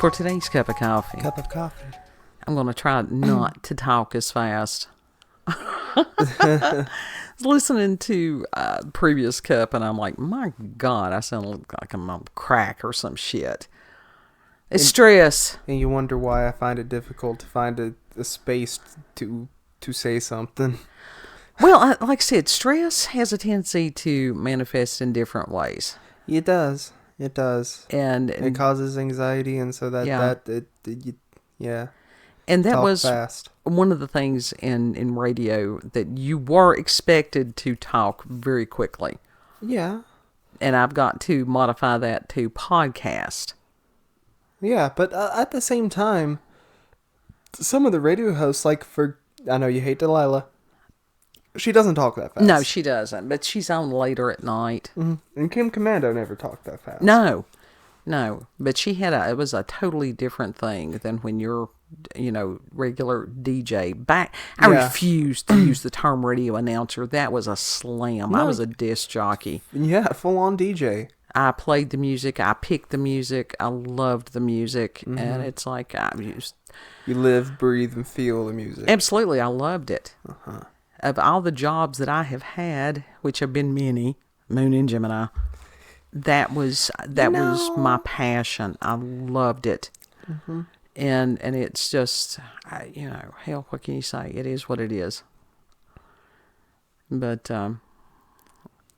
For today's cup of coffee, I'm going to try not to talk as fast. Listening to previous cup, and I'm like, my God, I sound like I'm on crack or some shit. It's stress. And you wonder why I find it difficult to find a space to say something. Well, like I said, stress has a tendency to manifest in different ways. It does. And it causes anxiety, and so yeah. And that Talk was fast. One of the things in radio that you were expected to talk very quickly. Yeah. And I've got to modify that to podcast. Yeah, but at the same time, some of the radio hosts, I know you hate Delilah. She doesn't talk that fast. No, she doesn't, but she's on later at night. Mm-hmm. And Kim Commando never talked that fast. No, but she it was a totally different thing than when you're, regular DJ. I refused to use the term radio announcer. That was a slam. No. I was a disc jockey. Yeah, full-on DJ. I played the music. I picked the music. I loved the music. Mm-hmm. And it's like you live, breathe, and feel the music. Absolutely. I loved it. Uh-huh. Of all the jobs that I have had, which have been many, Moon and Gemini, that was my passion. I loved it. Mm-hmm. And it's just, hell, what can you say? It is what it is. But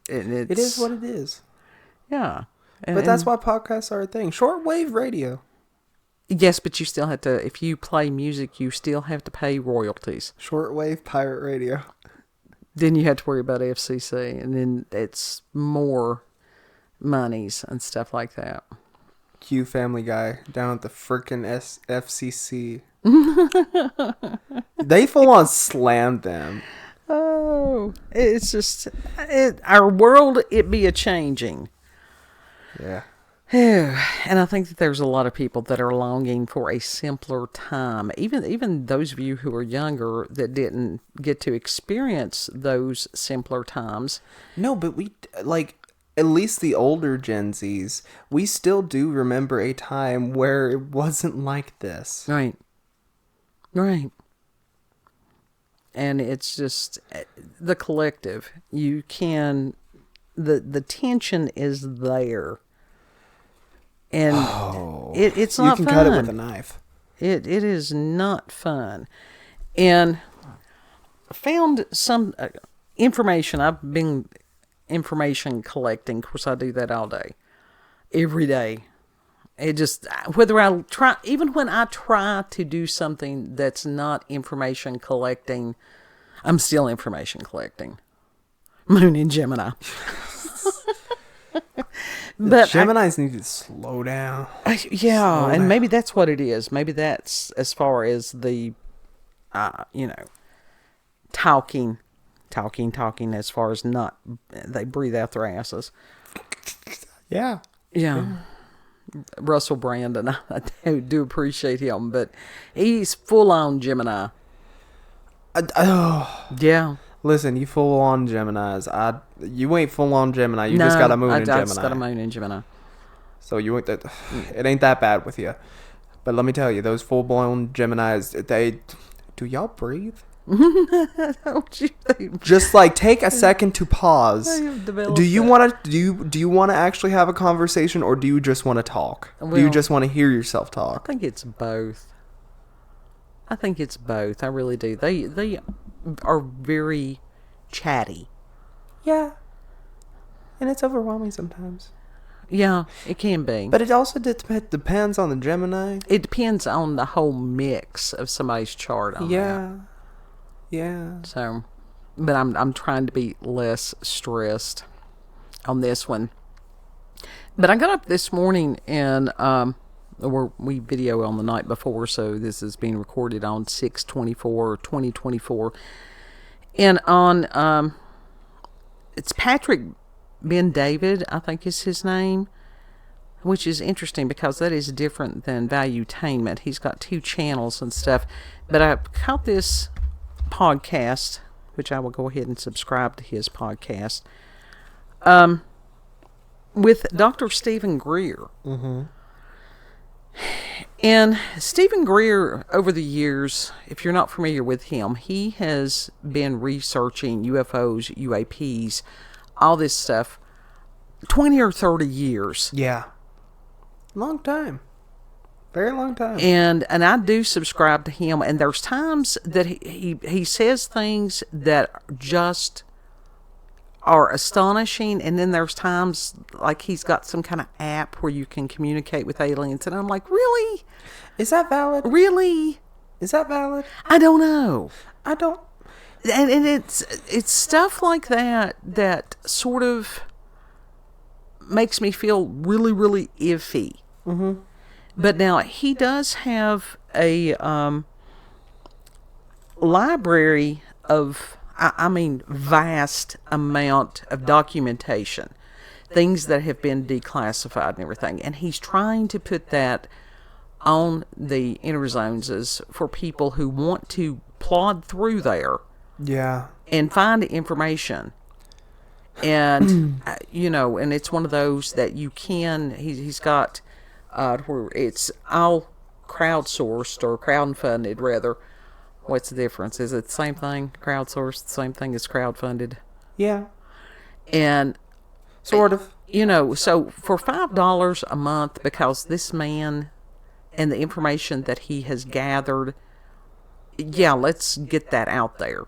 it is what it is. Yeah. But that's why podcasts are a thing. Shortwave radio. Yes, but you still have to, if you play music, you still have to pay royalties. Shortwave pirate radio. Then you have to worry about FCC, and then it's more monies and stuff like that. Q Family Guy down at the frickin' FCC. They full on slammed them. Oh, it's just, our world, it be a-changing. Yeah. And I think that there's a lot of people that are longing for a simpler time. Even those of you who are younger that didn't get to experience those simpler times. No, but we, at least the older Gen Zs, we still do remember a time where it wasn't like this. Right. And it's just the collective. You can, the tension is there. And it's not fun. You can cut it with a knife. It is not fun. And I found some information. I've been information collecting. Of course, I do that all day. Every day. It just, even when I try to do something that's not information collecting, I'm still information collecting. Moon and Gemini. But Geminis need to slow down. And maybe that's what it is. Maybe that's as far as the, talking as far as not, they breathe out their asses. Yeah. Russell Brandon, I do appreciate him, but he's full on Gemini. Yeah. Listen, you full on Geminis. You ain't full on Gemini. You just got a moon in Gemini. I just got a moon in Gemini. So you ain't that. It ain't that bad with you. But let me tell you, those full blown Geminis, do y'all breathe? Don't you think? Just take a second to pause. Do you want to actually have a conversation, or do you just want to talk? Well, do you just want to hear yourself talk? I think it's both. I really do. They are very chatty. Yeah. And it's overwhelming sometimes. Yeah, it can be. But it also depends on the Gemini. It depends on the whole mix of somebody's chart on that. Yeah. So, but I'm trying to be less stressed on this one. But I got up this morning and we video on the night before, so this is being recorded on 6/24/2024. And on it's Patrick Ben David, I think is his name, which is interesting because that is different than Valuetainment. He's got 2 channels and stuff. But I caught this podcast, which I will go ahead and subscribe to his podcast, with Dr. Stephen Greer. Mm-hmm. And Stephen Greer, over the years, if you're not familiar with him, he has been researching UFOs, UAPs, all this stuff, 20 or 30 years. Yeah. Long time. Very long time. And I do subscribe to him, and there's times that he says things that just are astonishing, and then there's times like he's got some kind of app where you can communicate with aliens, and I'm like, really? Is that valid? Really? Is that valid? I don't know. I don't. And it's stuff like that sort of makes me feel really, really iffy. Mm-hmm. But now he does have a library of, I mean, vast amount of documentation, things that have been declassified and everything. And he's trying to put that on the Interzones for people who want to plod through there. Yeah. And find information. And, and it's one of those that you can, he's got, where it's all crowdsourced or crowdfunded, rather. What's the difference? Is it the same thing? Crowdsourced, the same thing as crowdfunded? Yeah. And sort of. So for $5 a month, because this man and the information that he has gathered, yeah, let's get that out there.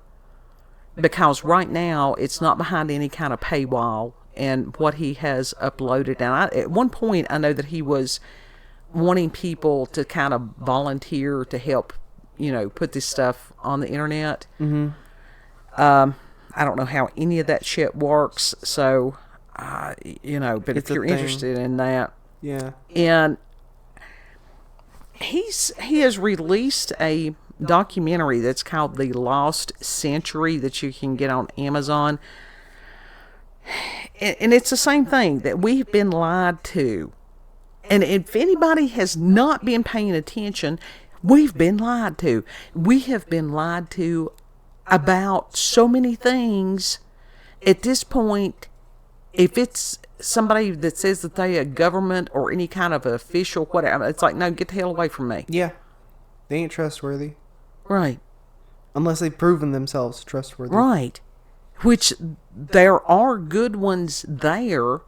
Because right now, it's not behind any kind of paywall, and what he has uploaded. And at one point, I know that he was wanting people to kind of volunteer to help, put this stuff on the internet. Mm-hmm. I don't know how any of that shit works, so, but It's if you're interested in that. Yeah. And he has released a documentary that's called The Lost Century that you can get on Amazon. And it's the same thing, that we've been lied to. And if anybody has not been paying attention, we've been lied to. We have been lied to about so many things. At this point, if it's somebody that says that they are government or any kind of official, whatever, it's like, no, get the hell away from me. Yeah. They ain't trustworthy. Right. Unless they've proven themselves trustworthy. Right. Which there are good ones there.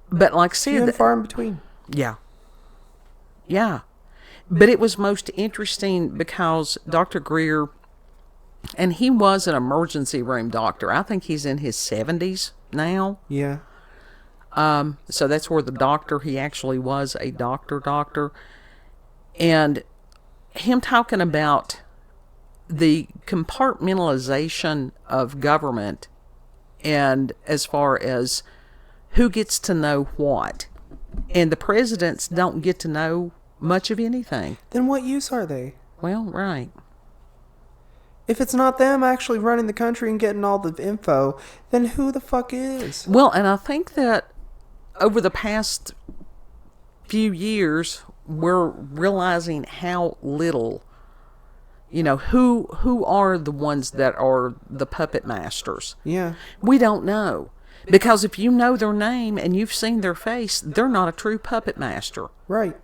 But like I said, few and far in between. Yeah. Yeah. But it was most interesting because Dr. Greer, and he was an emergency room doctor. I think he's in his 70s now. Yeah. So that's where the doctor, he actually was a doctor. And him talking about the compartmentalization of government, and as far as who gets to know what. And the presidents don't get to know much of anything. Then what use are they? Well, right. If it's not them actually running the country and getting all the info, then who the fuck is? Well, and I think that over the past few years, we're realizing how little, who are the ones that are the puppet masters. Yeah. We don't know. Because if you know their name and you've seen their face, they're not a true puppet master. Right.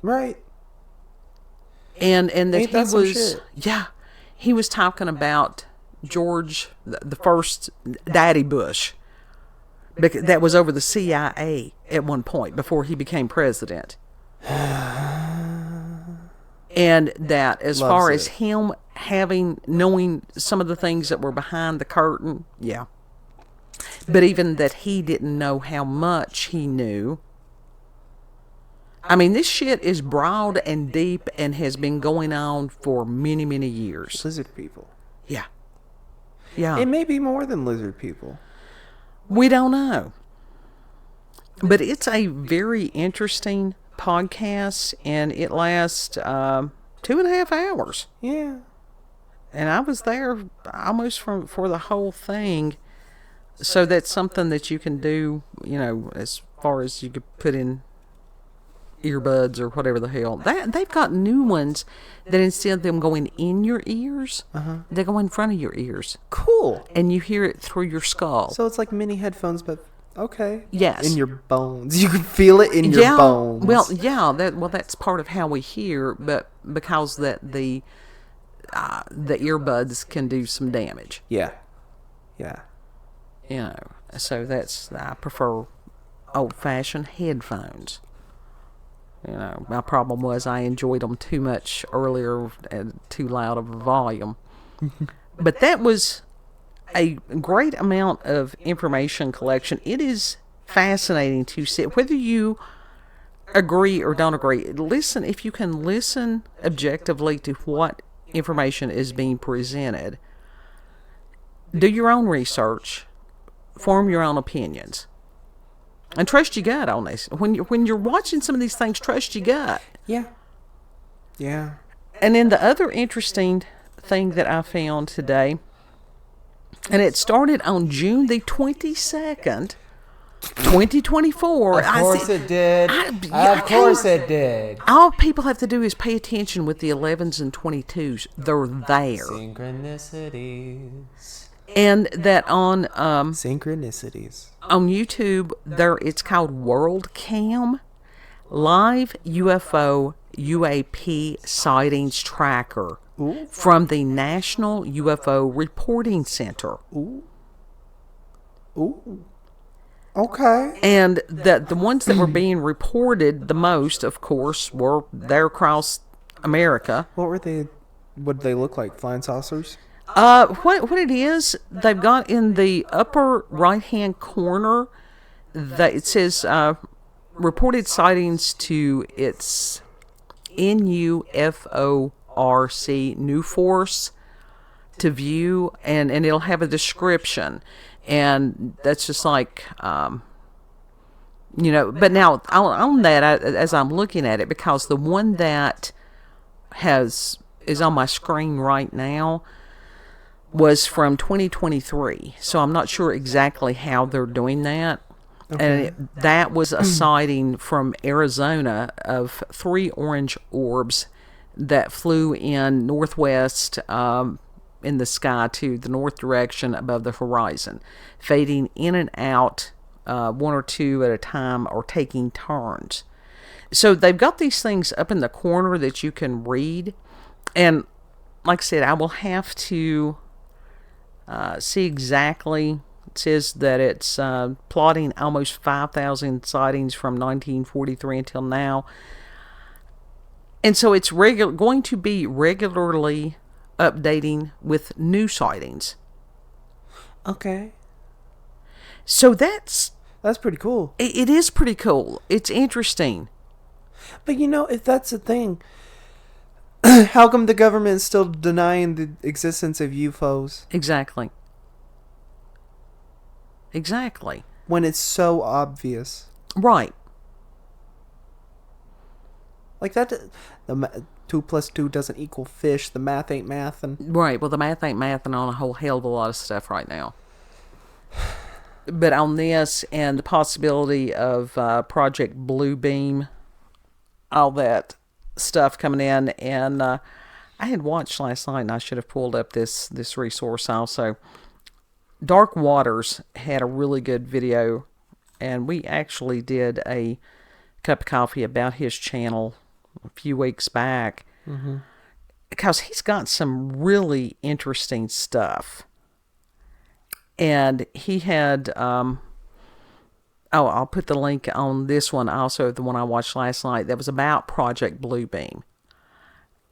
Right. And that Ain't that some shit? Yeah, he was talking about George, the first Daddy Bush, that was over the CIA at one point before he became president. And that as far as him knowing some of the things that were behind the curtain, yeah. But even that he didn't know how much he knew. I mean, this shit is broad and deep and has been going on for many, many years. Lizard people. Yeah. Yeah. It may be more than lizard people. We don't know. But it's a very interesting podcast, and it lasts 2.5 hours. Yeah. And I was there almost for the whole thing. So that's something that you can do, as far as you could put in earbuds or whatever the hell. They've got new ones that instead of them going in your ears, they go in front of your ears. Cool. And you hear it through your skull. So it's like mini headphones, but Okay. Yes. In your bones. You can feel it in your bones. Well, yeah. That's part of how we hear, but because the earbuds can do some damage. Yeah. Yeah. So I prefer old-fashioned headphones. My problem was I enjoyed them too much earlier and too loud of a volume. But that was a great amount of information collection. It is fascinating to sit, whether you agree or don't agree. Listen, if you can listen objectively to what information is being presented, do your own research, form your own opinions, and trust your gut on this. When you're watching some of these things, trust your gut. Yeah. Yeah. And then the other interesting thing that I found today, and it started on June the 22nd, 2024. Of course it did. Of course it did. All people have to do is pay attention with the 11s and 22s. They're there. Synchronicities. And that on Synchronicities. on YouTube, it's called WorldCam, Live UFO UAP Sightings Tracker. Ooh. From the National UFO Reporting Center. Ooh. Ooh. Okay. And the ones that were being reported the most, of course, were there across America. What were they? What did they look like? Flying saucers? What it is, they've got in the upper right-hand corner, that it says reported sightings to its NUFO RC New Force to view, and it'll have a description, and that's just like but now on that, as I'm looking at it, because the one that is on my screen right now was from 2023, so I'm not sure exactly how they're doing that. Okay. And that was a sighting from Arizona of 3 orange orbs that flew in northwest in the sky to the north direction above the horizon, fading in and out, one or two at a time, or taking turns. So they've got these things up in the corner that you can read, and like I said, I will have to see exactly. It says that it's plotting almost 5,000 sightings from 1943 until now. And so it's going to be regularly updating with new sightings. Okay. So that's pretty cool. It is pretty cool. It's interesting. But if that's the thing, how come the government is still denying the existence of UFOs? Exactly. When it's so obvious. Right. Like that, 2 + 2 doesn't equal fish. The math ain't mathin'. Right. Well, the math ain't mathing on a whole hell of a lot of stuff right now. But on this and the possibility of Project Bluebeam, all that stuff coming in, and I had watched last night, and I should have pulled up this resource also. Dark Waters had a really good video, and we actually did a cup of coffee about his channel a few weeks back, because he's got some really interesting stuff. And he had I'll put the link on this one also, the one I watched last night, that was about Project Bluebeam.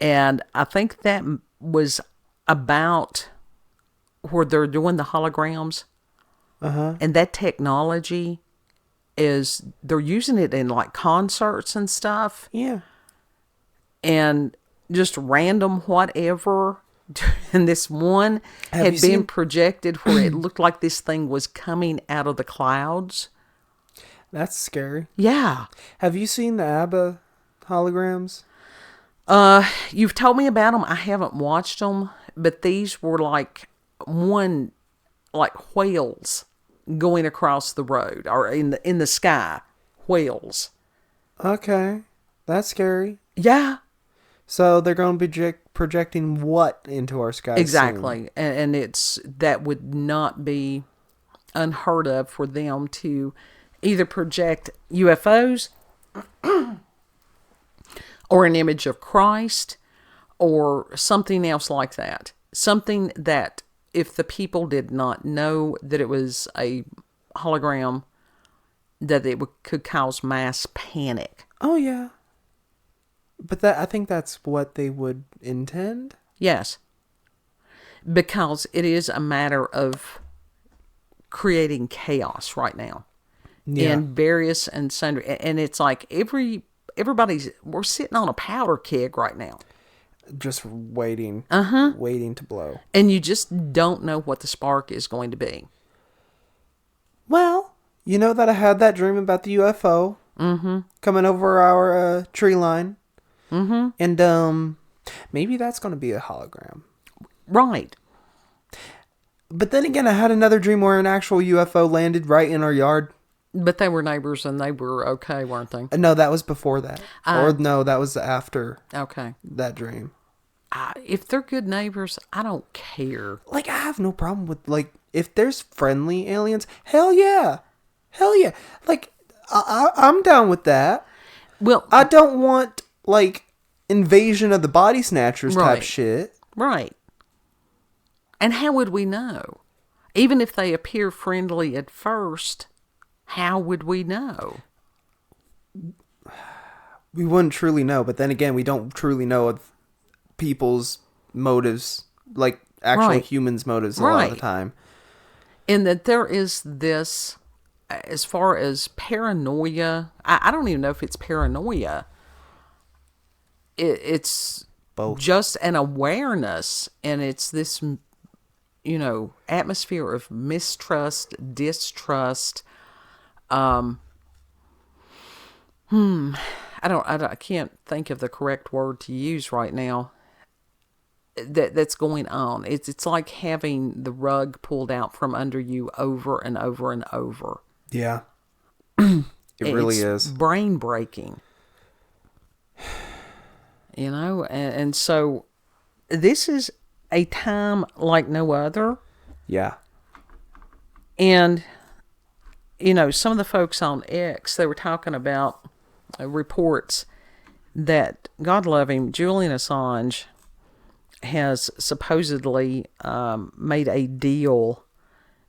And I think that was about where they're doing the holograms. And that technology they're using it in like concerts and stuff. Yeah. And just random whatever. And this one had been projected where it looked like this thing was coming out of the clouds. That's scary. Yeah. Have you seen the ABBA holograms? You've told me about them. I haven't watched them, but these were like whales going across the road, or in the sky, whales. Okay, that's scary. Yeah. So they're going to be projecting what into our sky? Exactly, soon? And that would not be unheard of for them to either project UFOs or an image of Christ or something else like that. Something that if the people did not know that it was a hologram, that it could cause mass panic. Oh, yeah. But I think that's what they would intend? Yes. Because it is a matter of creating chaos right now. Yeah. In various and sundry. And it's like we're sitting on a powder keg right now. Just waiting. Waiting to blow. And you just don't know what the spark is going to be. Well, you know that I had that dream about the UFO coming over our tree line. And maybe that's going to be a hologram. Right. But then again, I had another dream where an actual UFO landed right in our yard. But they were neighbors and they were okay, weren't they? No, that was before that. Or no, that was after that dream. If they're good neighbors, I don't care. Like, I have no problem with, like, if there's friendly aliens, hell yeah. Hell yeah. Like, I'm down with that. Well, I don't want, like, invasion of the body snatchers type shit. Right. And how would we know? Even if they appear friendly at first, how would we know? We wouldn't truly know, but then again, we don't truly know of people's motives, like actual humans' motives a lot of the time. And that there is this, as far as paranoia, I don't even know if it's paranoia. It's both. Just an awareness, and it's this, atmosphere of mistrust, distrust. I can't think of the correct word to use right now. That's going on. It's like having the rug pulled out from under you over and over and over. Yeah. It really is. Brain breaking. And so this is a time like no other. Yeah. And, some of the folks on X, they were talking about reports that, God love him, Julian Assange has supposedly made a deal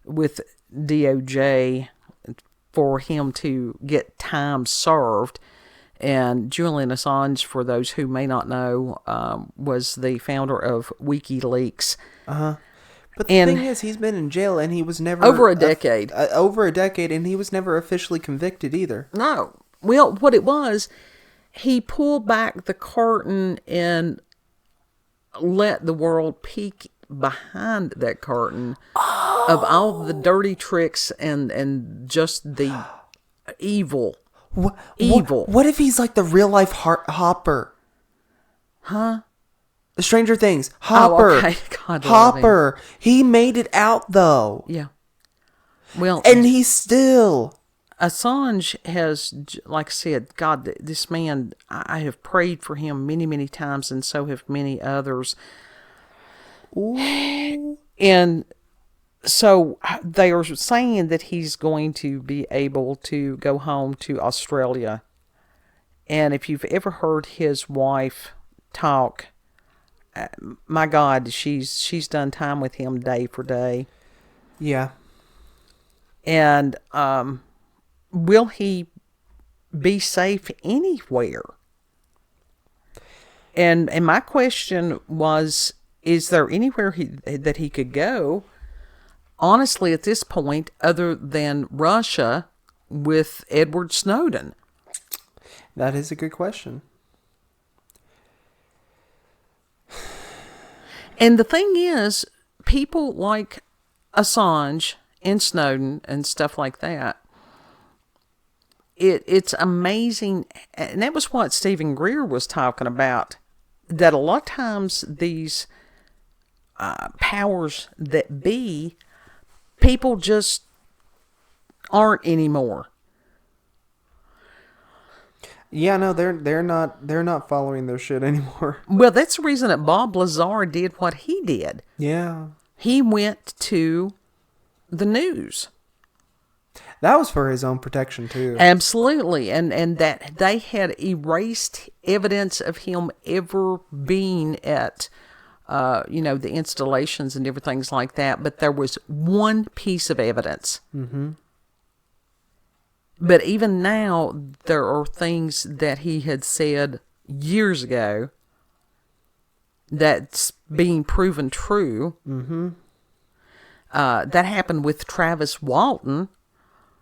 with DOJ for him to get time served. And Julian Assange, for those who may not know, was the founder of WikiLeaks. But the thing is, he's been in jail and he was never... Over a decade. Over a decade, and he was never officially convicted either. No. Well, what it was, he pulled back the curtain and let the world peek behind that curtain of all the dirty tricks and just the evil. Evil. What if he's like the real life Hopper? Huh? Stranger Things. Hopper. Oh, okay. God, Hopper. He made it out though. Yeah. Well, and he's still... Assange has, like I said, God, this man, I have prayed for him many, many times, and so have many others. Ooh. And so they are saying that he's going to be able to go home to Australia. And if you've ever heard his wife talk, my God, she's done time with him day for day. Yeah. And will he be safe anywhere? And my question was, is there anywhere that he could go, honestly, at this point, other than Russia with Edward Snowden? That is a good question. And the thing is, people like Assange and Snowden and stuff like that, it's amazing. And that was what Stephen Greer was talking about, that a lot of times these powers that be, people just aren't anymore. Yeah, no, they're not following their shit anymore. Well, that's the reason that Bob Lazar did what he did. Yeah. He went to the news. That was for his own protection, too. Absolutely. And that they had erased evidence of him ever being at, the installations and different things like that. But there was one piece of evidence. Mm-hmm. But even now, there are things that he had said years ago that's being proven true. Mm-hmm. That happened with Travis Walton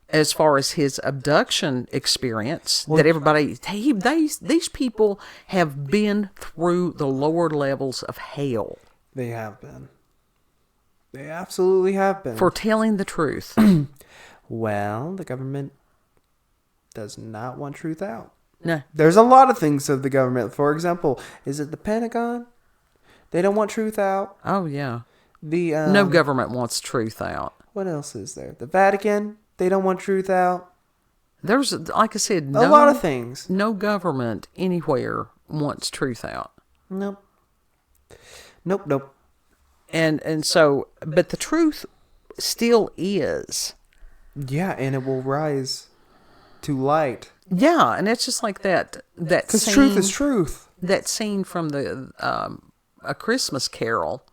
as far as his abduction experience. Well, that everybody, these people have been through the lower levels of hell. They have been. They absolutely have been. For telling the truth. Well, the government does not want truth out. No. There's a lot of things of the government. For example, is it the Pentagon? They don't want truth out. Oh, yeah. No government wants truth out. What else is there? The Vatican? They don't want truth out. There's, like I said, a lot of things. No government anywhere wants truth out. Nope. And so, but the truth still is. Yeah, and it will rise to light. Yeah, and it's just like that scene. Because truth is truth. That scene from the A Christmas Carol,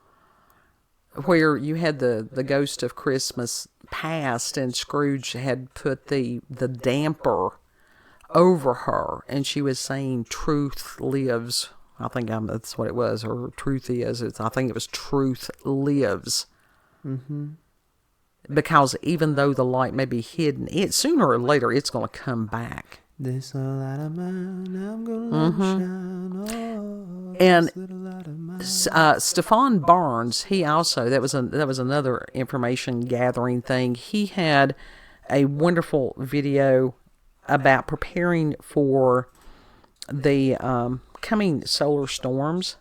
where you had the ghost of Christmas past, and Scrooge had put the damper over her, and she was saying, "Truth lives." I think that's what it was, or "Truth is." I think it was "Truth lives." Mm-hmm. Because even though the light may be hidden, sooner or later it's going to come back. This little light of mine, I'm gonna let shine. And Stefan Burns, he also, that was another information gathering thing. He had a wonderful video about preparing for the coming solar storms.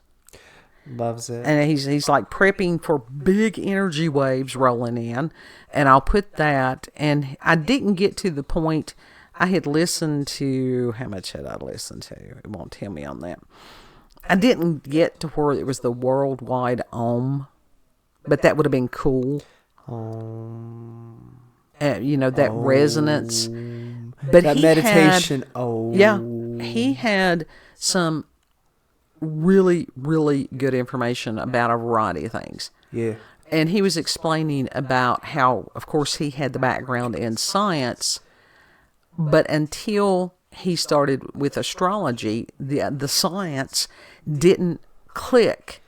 Loves it. And he's like prepping for big energy waves rolling in. And I'll put that, and I didn't get to the point. I had listened to, how much had I listened to? It won't tell me on that. I didn't get to where it was the worldwide Om, but that would have been cool. That resonance. But that meditation. Yeah, he had some really, really good information about a variety of things. Yeah. And he was explaining about how, of course, he had the background in science, but until he started with astrology, the science didn't click.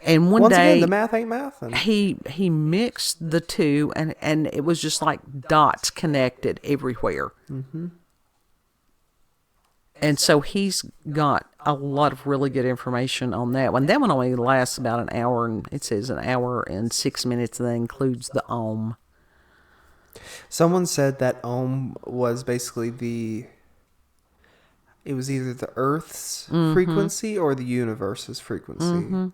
And once day, again, the math ain't math. He mixed the two, and it was just like dots connected everywhere. Mm-hmm. And so he's got a lot of really good information on that one. That one only lasts about an hour, and it says an hour and 6 minutes, and that includes the Om. Someone said that Om was basically it was either the Earth's frequency or the universe's frequency. Mm-hmm.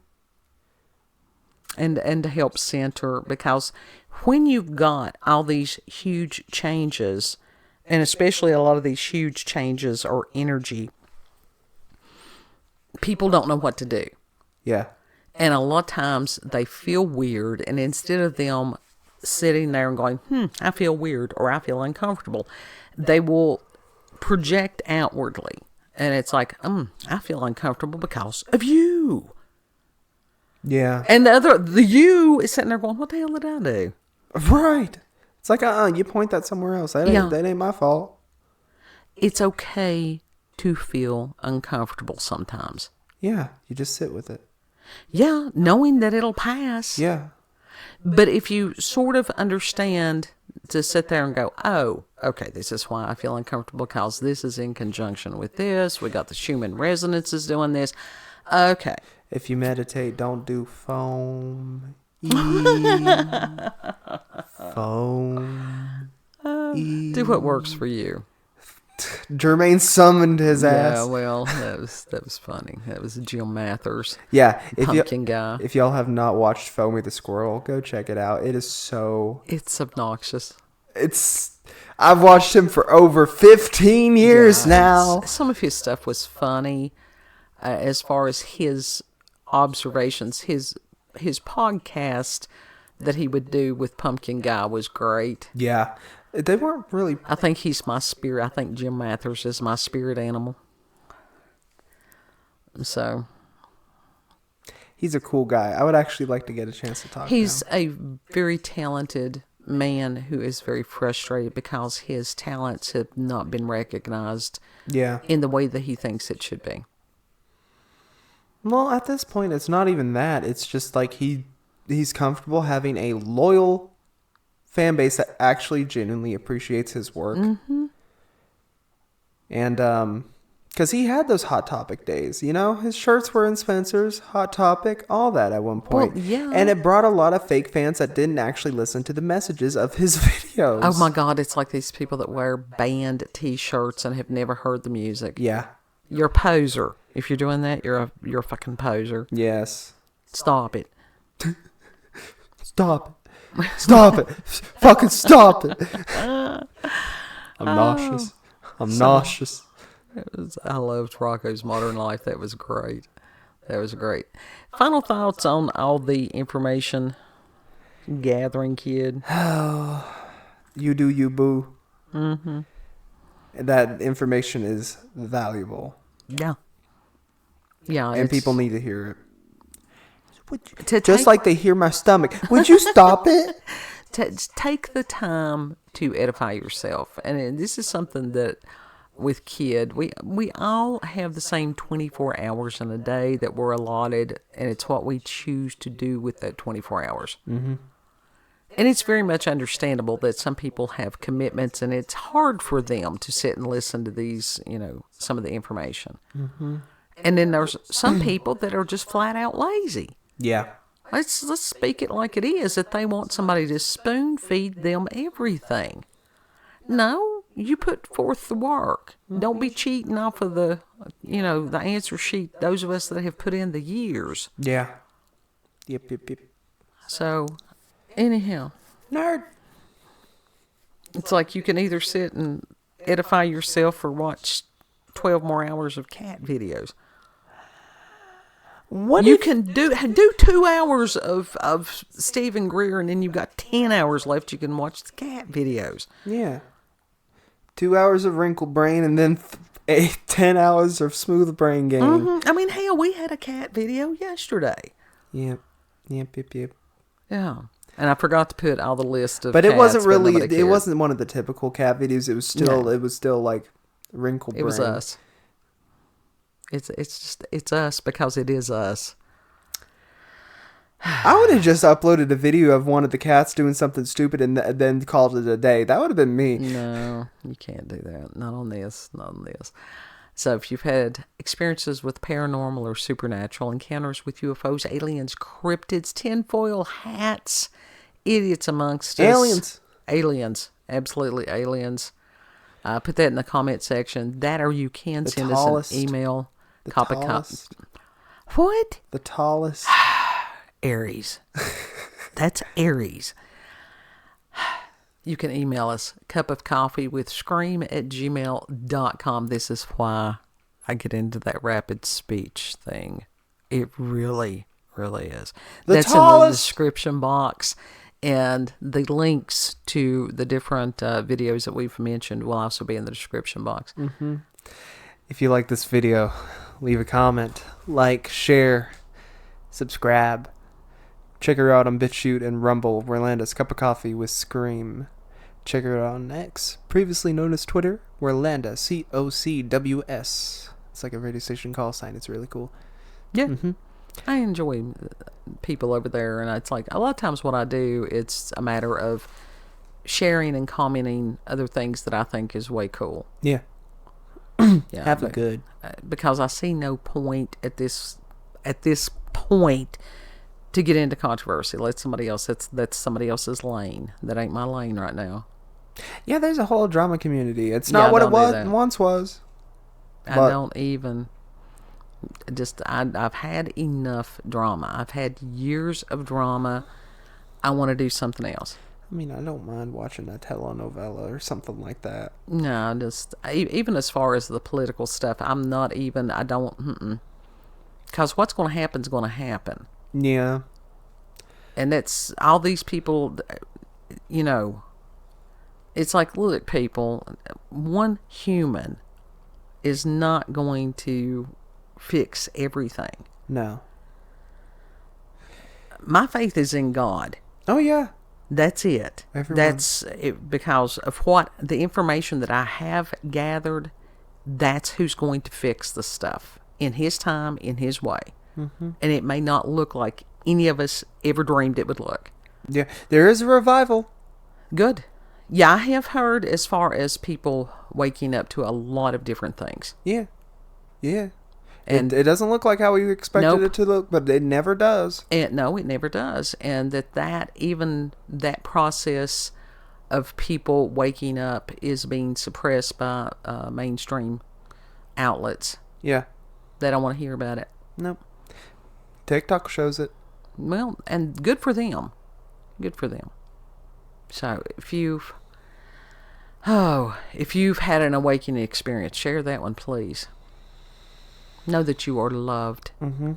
And to help center, because when you've got all these huge changes, and especially a lot of these huge changes are energy, people don't know what to do. Yeah. And a lot of times they feel weird, and instead of them sitting there and going, I feel weird or I feel uncomfortable, they will project outwardly. And it's like, I feel uncomfortable because of you. Yeah. And the you is sitting there going, what the hell did I do? Right. It's like, you point that somewhere else. That ain't my fault. It's okay to feel uncomfortable sometimes. Yeah. You just sit with it. Yeah. Knowing that it'll pass. Yeah. But if you sort of understand to sit there and go, oh, okay, this is why I feel uncomfortable, because this is in conjunction with this. We got the Schumann resonances doing this. Okay. If you meditate, don't do foam. Foam. Do what works for you. Jermaine summoned his ass. Yeah, well, that was funny. That was Jim Mathers. Yeah, pumpkin guy. If y'all have not watched Foamy the Squirrel, go check it out. It is so. It's obnoxious. I've watched him for over 15 years now. Some of his stuff was funny, as far as his observations. His podcast that he would do with Pumpkin Guy was great. Yeah. They weren't really. I think he's my spirit. I think Jim Mathers is my spirit animal. So He's a cool guy. I would actually like to get a chance to talk he's to him. a very talented man who is very frustrated because his talents have not been recognized Yeah. in the way that he thinks it should be. Well, at this point, it's not even that. It's just like he's comfortable having a loyal fan base that actually genuinely appreciates his work. Mm-hmm. And because he had those Hot Topic days, you know, his shirts were in Spencer's, Hot Topic, all that at one point. Well, yeah. And it brought a lot of fake fans that didn't actually listen to the messages of his videos. Oh my God, it's like these people that wear band T-shirts and have never heard the music. Yeah. You're a poser. If you're doing that, you're a fucking poser. Yes. Stop it. Stop it. Stop it. Fucking stop it. I'm nauseous. I'm nauseous. I loved Rocco's Modern Life. That was great. That was great. Final thoughts on all the information gathering, kid? You do you, boo. Mm-hmm. That information is valuable. Yeah. Yeah. And people need to hear it. To Just like they hear my stomach. Would you stop it? to take the time to edify yourself. And this is something that with kid, we all have the same 24 hours in a day that we're allotted, and it's what we choose to do with that 24 hours. Mm-hmm. And it's very much understandable that some people have commitments, and it's hard for them to sit and listen to these, some of the information. Mm-hmm. And then there's some people that are just flat out lazy. Yeah. Let's speak it like it is, that they want somebody to spoon feed them everything. No, you put forth the work. Mm-hmm. Don't be cheating off of the answer sheet, those of us that have put in the years. Yeah. Yep. So, anyhow. Nerd. It's like you can either sit and edify yourself or watch 12 more hours of cat videos. What you can do 2 hours of Stephen Greer, and then you've got 10 hours left. You can watch the cat videos. Yeah. 2 hours of wrinkle brain, and then 10 hours of smooth brain game. Mm-hmm. I mean, hell, we had a cat video yesterday. Yep. Yeah. And I forgot to put all the list of but cats, it wasn't really, but it wasn't one of the typical cat videos. It was still like wrinkle brain. It was us. It's us because it is us. I would have just uploaded a video of one of the cats doing something stupid and then called it a day. That would have been me. No, you can't do that. Not on this. So if you've had experiences with paranormal or supernatural encounters with UFOs, aliens, cryptids, tinfoil hats, idiots amongst us. Aliens. Absolutely aliens. Put that in the comment section. That, or you can send us an email. What? The tallest. Aries. That's Aries. You can email us cupofcoffeewithscream@gmail.com. This is why I get into that rapid speech thing. It really, really is. That's tallest. In the description box. And the links to the different videos that we've mentioned will also be in the description box. Mm-hmm. If you like this video, leave a comment, like, share, subscribe. Check her out on BitChute and Rumble, Werlanda's Cup of Coffee with Scream. Check her out on X, previously known as Twitter, Werlanda, COCWS. It's like a radio station call sign. It's really cool. Yeah. Mm-hmm. I enjoy people over there, and it's like a lot of times what I do, it's a matter of sharing and commenting other things that I think is way cool. Yeah. Yeah, have it good. Because I see no point at this point to get into controversy. Let somebody else. That's somebody else's lane. That ain't my lane right now. Yeah, there's a whole drama community. It's not what it once was. I don't even. I've had enough drama. I've had years of drama. I want to do something else. I mean, I don't mind watching a telenovela or something like that. No, even as far as the political stuff, I don't, because what's going to happen is going to happen. Yeah. And that's all these people, It's like, look, people, one human is not going to fix everything. No. My faith is in God. Oh, yeah. That's it. Everyone. That's it, because of what the information that I have gathered. That's who's going to fix the stuff in His time, in His way. Mm-hmm. And it may not look like any of us ever dreamed it would look. Yeah, there is a revival. Good. Yeah, I have heard as far as people waking up to a lot of different things. Yeah. Yeah. And it doesn't look like how we expected Nope. it to look, but it never does. No, it never does. And even that process of people waking up is being suppressed by mainstream outlets. Yeah. They don't want to hear about it. Nope. TikTok shows it. Well, and good for them. Good for them. So if you've had an awakening experience, share that one, please. Know that you are loved. Mm-hmm.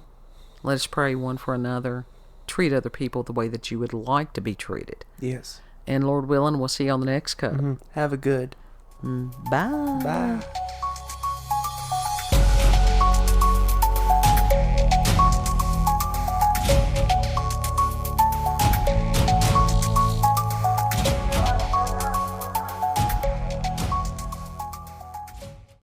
Let us pray one for another. Treat other people the way that you would like to be treated. Yes. And Lord willing, we'll see you on the next cup. Mm-hmm. Have a good. Bye. Bye.